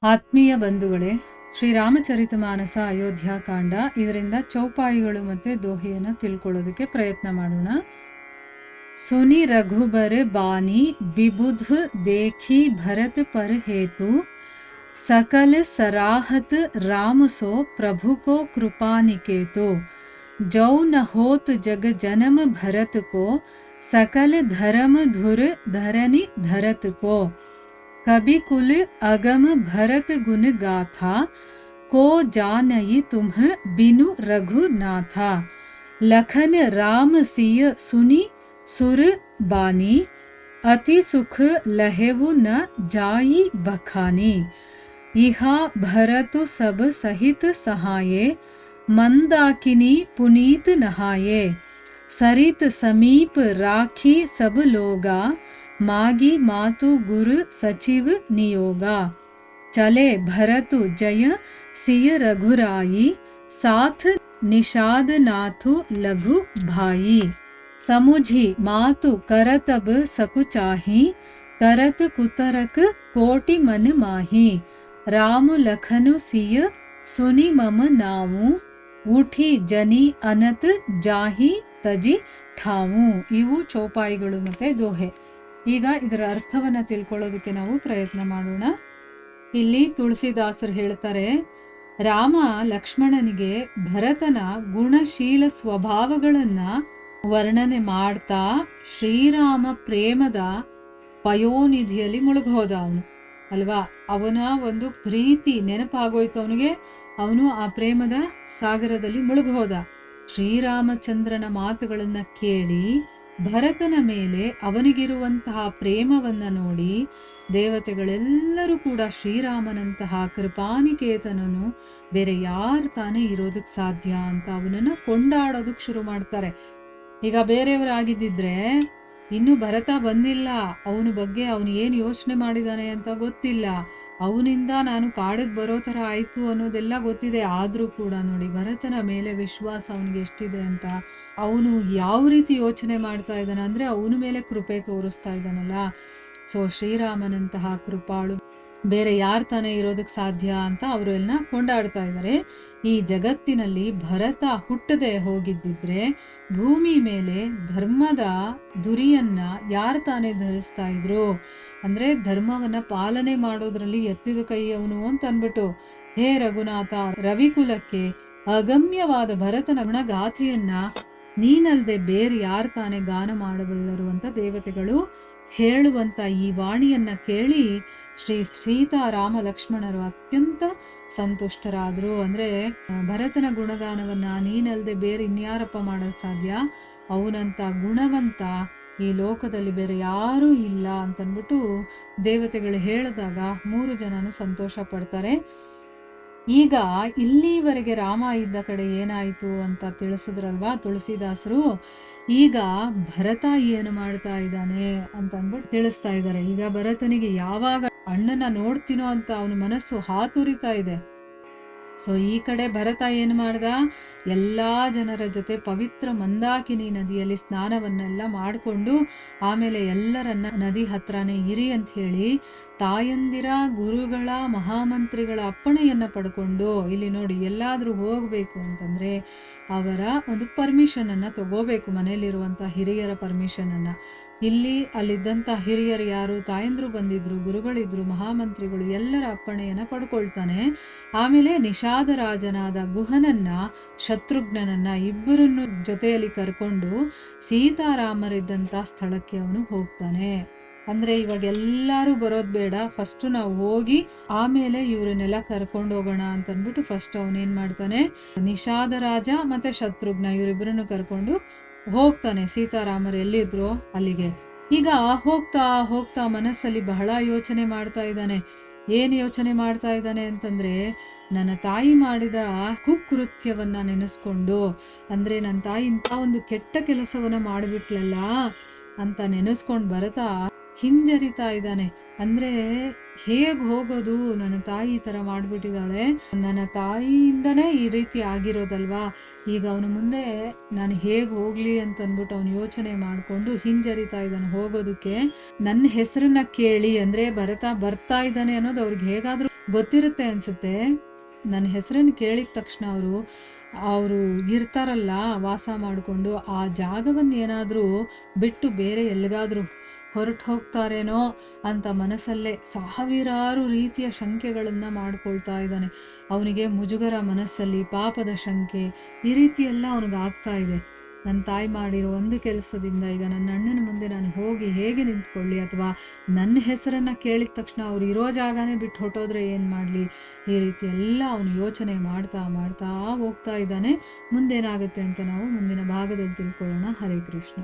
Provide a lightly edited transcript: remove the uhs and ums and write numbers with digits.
ಆತ್ಮೀಯ ಬಂಧುಗಳೇ, ಶ್ರೀರಾಮಚರಿತಮಾನಸ ಅಯೋಧ್ಯಾಕಾಂಡ, ಇದರಿಂದ ಚೌಪಾಯಿಗಳು ಮತ್ತು ದೋಹೆಯನ್ನು ತಿಳ್ಕೊಳ್ಳೋದಕ್ಕೆ ಪ್ರಯತ್ನ ಮಾಡೋಣ. ಸುನಿ ರಘುಬರ್ ಬಾನಿ ಬಿಬುಧ देखी भरत पर हेतु सकल सराहत राम सो प्रभु को कृपा निकेतु जौ न होत जग जन्म भरत को सकल धर्म धुर धरनी धरत को कभी कुल अगम भरत गुण गाथा को जानई तुम बिनु रघुनाथा लखन राम सिय सुनी सुर बानी अति सुख लहेवु न जाई बखानी इहा भरतु सब सहित सहाये मंदाकिनी पुनीत नहाये सरित समीप राखी सब लोगा मागी मातु गुरु सचिव नियोगा चले भरतु जय सिय रघुराई साथ निषाद नाथु लघु भाई समुझी मातु करतब सकुचाही करत कुतरक कोटि मन माही राम लखनु सिय सुनि मम नामु उठी जनी अनत जाही तजी ಠಾವು. ಇವು ಚೌಪಾಯಿಗಳು ಮತ್ತು ದೋಹೆ. ಈಗ ಇದರ ಅರ್ಥವನ್ನು ತಿಳ್ಕೊಳ್ಳೋದಕ್ಕೆ ನಾವು ಪ್ರಯತ್ನ ಮಾಡೋಣ. ಇಲ್ಲಿ ತುಳಸಿದಾಸರು ಹೇಳ್ತಾರೆ, ರಾಮ ಲಕ್ಷ್ಮಣನಿಗೆ ಭರತನ ಗುಣಶೀಲ ಸ್ವಭಾವಗಳನ್ನು ವರ್ಣನೆ ಮಾಡ್ತಾ ಶ್ರೀರಾಮ ಪ್ರೇಮದ ಪಯೋನಿಧಿಯಲ್ಲಿ ಮುಳುಗೋದ ಅವನು ಅಲ್ವಾ. ಅವನ ಒಂದು ಪ್ರೀತಿ ನೆನಪಾಗೋಯ್ತು ಅವನಿಗೆ. ಅವನು ಆ ಪ್ರೇಮದ ಸಾಗರದಲ್ಲಿ ಮುಳುಗೋದ. ಶ್ರೀರಾಮಚಂದ್ರನ ಮಾತುಗಳನ್ನು ಕೇಳಿ ಭರತನ ಮೇಲೆ ಅವನಿಗಿರುವಂತಹ ಪ್ರೇಮವನ್ನು ನೋಡಿ ದೇವತೆಗಳೆಲ್ಲರೂ ಕೂಡ ಶ್ರೀರಾಮನಂತಹ ಕೃಪಾನಿಕೇತನನು ಬೇರೆ ಯಾರು ತಾನೇ ಇರೋದಕ್ಕೆ ಸಾಧ್ಯ ಅಂತ ಅವನನ್ನು ಕೊಂಡಾಡೋದಕ್ಕೆ ಶುರು ಮಾಡ್ತಾರೆ. ಈಗ ಬೇರೆಯವರಾಗಿದ್ದಿದ್ರೆ ಇನ್ನು ಭರತ ಬಂದಿಲ್ಲ, ಅವನ ಬಗ್ಗೆ ಅವನು ಏನು ಯೋಚನೆ ಮಾಡಿದ್ದಾನೆ ಅಂತ ಗೊತ್ತಿಲ್ಲ, ಅವನಿಂದ ನಾನು ಕಾಡಿಗೆ ಬರೋ ಥರ ಆಯಿತು ಅನ್ನೋದೆಲ್ಲ ಗೊತ್ತಿದೆ. ಆದರೂ ಕೂಡ ನೋಡಿ ಭರತನ ಮೇಲೆ ವಿಶ್ವಾಸ ಅವನಿಗೆ ಎಷ್ಟಿದೆ ಅಂತ. ಅವನು ಯಾವ ರೀತಿ ಯೋಚನೆ ಮಾಡ್ತಾ ಇದ್ದಾನೆ ಅಂದರೆ ಅವನ ಮೇಲೆ ಕೃಪೆ ತೋರಿಸ್ತಾ ಇದ್ದಾನಲ್ಲ. ಸೊ ಶ್ರೀರಾಮನಂತಹ ಕೃಪಾಳು ಬೇರೆ ಯಾರು ತಾನೇ ಇರೋದಕ್ಕೆ ಸಾಧ್ಯ ಅಂತ ಅವರು ಎಲ್ಲ ಕೊಂಡಾಡ್ತಾ ಇದ್ದಾರೆ. ಈ ಜಗತ್ತಿನಲ್ಲಿ ಭರತ ಹುಟ್ಟದೆ ಹೋಗಿದ್ದಿದ್ರೆ ಭೂಮಿ ಮೇಲೆ ಧರ್ಮದ ದುರಿಯನ್ನ ಯಾರು ತಾನೇ ಧರಿಸ್ತಾ ಇದ್ರು ಅಂದರೆ ಧರ್ಮವನ್ನು ಪಾಲನೆ ಮಾಡೋದ್ರಲ್ಲಿ ಎತ್ತಿದ ಕೈಯವನು ಅಂತ ಅಂದ್ಬಿಟ್ಟು, ಹೇ ರಘುನಾಥ, ರವಿಕುಲಕ್ಕೆ ಅಗಮ್ಯವಾದ ಭರತನ ಗುಣಗಾಥೆಯನ್ನ ನೀನಲ್ದೆ ಬೇರೆ ಯಾರು ತಾನೇ ಗಾನ ಮಾಡಬಲ್ಲರು ಅಂತ ದೇವತೆಗಳು ಹೇಳುವಂತ ಈ ವಾಣಿಯನ್ನ ಕೇಳಿ ಶ್ರೀ ಸೀತಾರಾಮ ಲಕ್ಷ್ಮಣರು ಅತ್ಯಂತ ಸಂತುಷ್ಟರಾದರು. ಅಂದರೆ ಭರತನ ಗುಣಗಾನವನ್ನ ನೀನಲ್ದೆ ಬೇರೆ ಇನ್ಯಾರಪ್ಪ ಮಾಡೋದು ಸಾಧ್ಯ, ಅವನಂತ ಗುಣವಂತ ಈ ಲೋಕದಲ್ಲಿ ಬೇರೆ ಯಾರೂ ಇಲ್ಲ ಅಂತಂದ್ಬಿಟ್ಟು ದೇವತೆಗಳು ಹೇಳಿದಾಗ 3 ಜನನು ಸಂತೋಷ ಪಡ್ತಾರೆ. ಈಗ ಇಲ್ಲಿವರೆಗೆ ರಾಮ ಇದ್ದ ಕಡೆ ಏನಾಯಿತು ಅಂತ ತಿಳಿಸಿದ್ರಲ್ವಾ ತುಳಸಿದಾಸರು. ಈಗ ಭರತ ಏನು ಮಾಡ್ತಾ ಇದ್ದಾನೆ ಅಂತ ಅಂದ್ಬಿಟ್ಟು ತಿಳಿಸ್ತಾ ಇದ್ದಾರೆ. ಈಗ ಭರತನಿಗೆ ಯಾವಾಗ ಅಣ್ಣನ ನೋಡ್ತೀನೋ ಅಂತ ಅವನ ಮನಸ್ಸು ಹಾತುರಿತಾ ಇದೆ. ಸೊ ಈ ಕಡೆ ಭರತ ಏನು ಮಾಡ್ದ, ಎಲ್ಲ ಜನರ ಜೊತೆ ಪವಿತ್ರ ಮಂದಾಕಿನಿ ನದಿಯಲ್ಲಿ ಸ್ನಾನವನ್ನೆಲ್ಲ ಮಾಡಿಕೊಂಡು ಆಮೇಲೆ ಎಲ್ಲರನ್ನ ನದಿ ಹತ್ರನೇ ಇರಿ ಅಂತ ಹೇಳಿ ತಾಯಂದಿರ ಗುರುಗಳ ಮಹಾಮಂತ್ರಿಗಳ ಅಪ್ಪಣೆಯನ್ನು ಪಡ್ಕೊಂಡು, ಇಲ್ಲಿ ನೋಡಿ ಎಲ್ಲಾದರೂ ಹೋಗಬೇಕು ಅಂತಂದರೆ ಅವರ ಒಂದು ಪರ್ಮಿಷನನ್ನು ತಗೋಬೇಕು, ಮನೆಯಲ್ಲಿರುವಂಥ ಹಿರಿಯರ ಪರ್ಮಿಷನನ್ನು. ಅಲ್ಲಿದ್ದಂಥ ಹಿರಿಯರು ಯಾರು, ತಾಯಂದ್ರು ಬಂದಿದ್ರು, ಗುರುಗಳಿದ್ರು, ಮಹಾಮಂತ್ರಿಗಳು ಎಲ್ಲರ ಅಪ್ಪಣೆಯನ್ನು ಪಡ್ಕೊಳ್ತಾನೆ. ಆಮೇಲೆ ನಿಷಾದರಾಜನಾದ ಗುಹನನ್ನ ಶತ್ರುಘ್ನನನ್ನ ಇಬ್ಬರನ್ನು ಜೊತೆಯಲ್ಲಿ ಕರ್ಕೊಂಡು ಸೀತಾರಾಮರಿದ್ದಂಥ ಸ್ಥಳಕ್ಕೆ ಅವನು ಹೋಗ್ತಾನೆ. ಅಂದರೆ ಇವಾಗ ಎಲ್ಲರೂ ಬರೋದು ಬೇಡ, ಫಸ್ಟು ನಾವು ಹೋಗಿ ಆಮೇಲೆ ಇವರನ್ನೆಲ್ಲ ಕರ್ಕೊಂಡು ಹೋಗೋಣ ಅಂತಂದ್ಬಿಟ್ಟು ಫಸ್ಟ್ ಅವನೇನು ಮಾಡ್ತಾನೆ, ನಿಷಾದರಾಜ ಮತ್ತು ಶತ್ರುಘ್ನ ಇವರಿಬ್ಬರನ್ನು ಕರ್ಕೊಂಡು ಹೋಗ್ತಾನೆ ಸೀತಾರಾಮರು ಎಲ್ಲಿದ್ರು ಅಲ್ಲಿಗೆ. ಈಗ ಹೋಗ್ತಾ ಹೋಗ್ತಾ ಮನಸ್ಸಲ್ಲಿ ಬಹಳ ಯೋಚನೆ ಮಾಡ್ತಾ ಇದ್ದಾನೆ. ಏನು ಯೋಚನೆ ಮಾಡ್ತಾ ಇದ್ದಾನೆ ಅಂತಂದರೆ, ನನ್ನ ತಾಯಿ ಮಾಡಿದ ಕುಕೃತ್ಯವನ್ನ ನೆನೆಸ್ಕೊಂಡು, ಅಂದರೆ ನನ್ನ ತಾಯಿ ಇಂಥ ಒಂದು ಕೆಟ್ಟ ಕೆಲಸವನ್ನ ಮಾಡಿಬಿಟ್ಲಲ್ಲ ಅಂತ ನೆನೆಸ್ಕೊಂಡು ಭರತ ಹಿಂಜರಿತಾ ಇದ್ದಾನೆ. ಅಂದರೆ ಹೇಗೆ ಹೋಗೋದು, ನನ್ನ ತಾಯಿ ಈ ಥರ ಮಾಡಿಬಿಟ್ಟಿದ್ದಾಳೆ, ನನ್ನ ತಾಯಿಯಿಂದನೇ ಈ ರೀತಿ ಆಗಿರೋದಲ್ವಾ, ಈಗ ಅವನು ಮುಂದೆ ನಾನು ಹೇಗೆ ಹೋಗಲಿ ಅಂತಂದ್ಬಿಟ್ಟು ಅವನು ಯೋಚನೆ ಮಾಡಿಕೊಂಡು ಹಿಂಜರಿತಾ ಇದ್ದಾನೆ ಹೋಗೋದಕ್ಕೆ. ನನ್ನ ಹೆಸರನ್ನ ಕೇಳಿ, ಅಂದರೆ ಬರ್ತಾ ಇದ್ದಾನೆ ಅನ್ನೋದು ಅವ್ರಿಗೆ ಹೇಗಾದರೂ ಗೊತ್ತಿರುತ್ತೆ ಅನಿಸುತ್ತೆ. ನನ್ನ ಹೆಸರನ್ನು ಕೇಳಿದ ತಕ್ಷಣ ಅವರು ಇರ್ತಾರಲ್ಲ ವಾಸ ಮಾಡಿಕೊಂಡು, ಆ ಜಾಗವನ್ನು ಏನಾದರೂ ಬಿಟ್ಟು ಬೇರೆ ಎಲ್ಲಿಗಾದರೂ ಹೊರಟು ಹೋಗ್ತಾರೇನೋ ಅಂತ ಮನಸ್ಸಲ್ಲೇ ಸಾವಿರಾರು ರೀತಿಯ ಶಂಕೆಗಳನ್ನು ಮಾಡ್ಕೊಳ್ತಾ ಇದ್ದಾನೆ. ಅವನಿಗೆ ಮುಜುಗರ ಮನಸ್ಸಲ್ಲಿ, ಪಾಪದ ಶಂಕೆ, ಈ ರೀತಿ ಎಲ್ಲ ಅವನಿಗೆ ಆಗ್ತಾ ಇದೆ. ನನ್ನ ತಾಯಿ ಮಾಡಿರೋ ಒಂದು ಕೆಲಸದಿಂದ ಈಗ ನನ್ನ ಅಣ್ಣನ ಮುಂದೆ ನಾನು ಹೋಗಿ ಹೇಗೆ ನಿಂತ್ಕೊಳ್ಳಿ, ಅಥವಾ ನನ್ನ ಹೆಸರನ್ನು ಕೇಳಿದ ತಕ್ಷಣ ಅವ್ರು ಇರೋ ಜಾಗನೇ ಬಿಟ್ಟು ಹೊಟ್ಟೋದ್ರೆ ಏನು ಮಾಡಲಿ, ಈ ರೀತಿ ಎಲ್ಲ ಅವನು ಯೋಚನೆ ಮಾಡ್ತಾ ಮಾಡ್ತಾ ಹೋಗ್ತಾ ಇದ್ದಾನೆ. ಮುಂದೇನಾಗುತ್ತೆ ಅಂತ ನಾವು ಮುಂದಿನ ಭಾಗದಲ್ಲಿ ತಿಳ್ಕೊಳ್ಳೋಣ. ಹರೇ ಕೃಷ್ಣ.